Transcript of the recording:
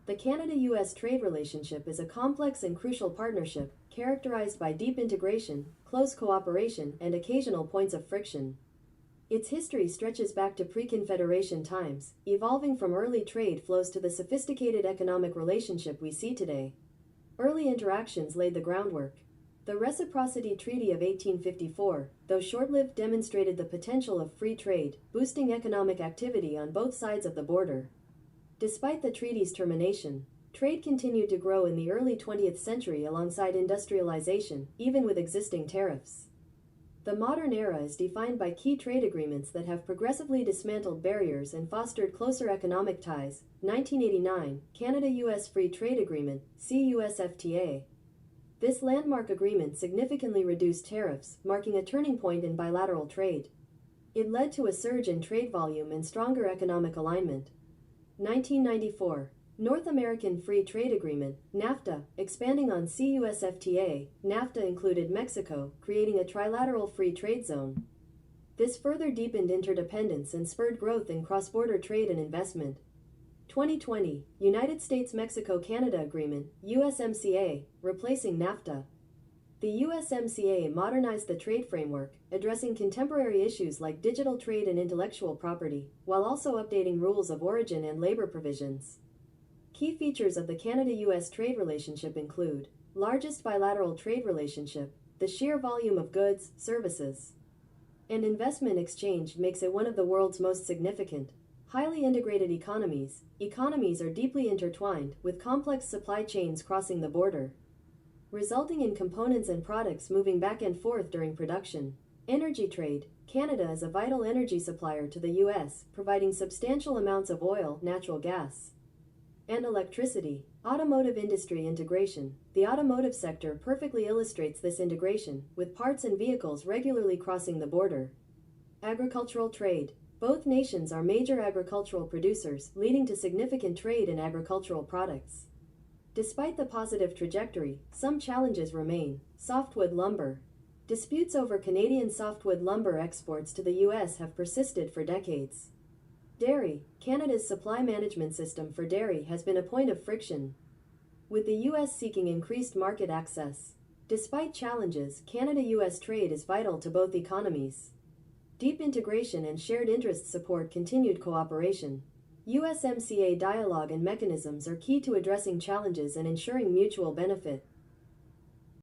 The Canada-U.S. trade relationship is a complex and crucial partnership, characterized by deep integration, close cooperation, and occasional points of friction. Its history stretches back to pre-Confederation times, evolving from early trade flows to the sophisticated economic relationship we see today. Early interactions laid the groundwork. The Reciprocity Treaty of 1854, though short-lived, demonstrated the potential of free trade, boosting economic activity on both sides of the border. Despite the treaty's termination, trade continued to grow in the early 20th century alongside industrialization, even with existing tariffs. The modern era is defined by key trade agreements that have progressively dismantled barriers and fostered closer economic ties. 1989, Canada-U.S. Free Trade Agreement, CUSFTA. This landmark agreement significantly reduced tariffs, marking a turning point in bilateral trade. It led to a surge in trade volume and stronger economic alignment. 1994, North American Free Trade Agreement, NAFTA, expanding on CUSFTA. NAFTA included Mexico, creating a trilateral free trade zone. This further deepened interdependence and spurred growth in cross-border trade and investment. 2020, United States-Mexico-Canada Agreement, USMCA, replacing NAFTA. The USMCA modernized the trade framework, addressing contemporary issues like digital trade and intellectual property, while also updating rules of origin and labor provisions. Key features of the Canada-U.S. trade relationship include largest bilateral trade relationship, the sheer volume of goods, services, and investment exchanged makes it one of the world's most significant. Highly integrated economies. Economies are deeply intertwined, with complex supply chains crossing the border, resulting in components and products moving back and forth during production. Energy trade. Canada is a vital energy supplier to the U.S., providing substantial amounts of oil, natural gas, and electricity. Automotive industry integration. The automotive sector perfectly illustrates this integration, with parts and vehicles regularly crossing the border. Agricultural trade. Both nations are major agricultural producers, leading to significant trade in agricultural products. Despite the positive trajectory, some challenges remain. Softwood lumber. Disputes over Canadian softwood lumber exports to the U.S. have persisted for decades. Dairy. Canada's supply management system for dairy has been a point of friction, with the U.S. seeking increased market access. Despite challenges, Canada-U.S. trade is vital to both economies. Deep integration and shared interest support continued cooperation. USMCA dialogue and mechanisms are key to addressing challenges and ensuring mutual benefit.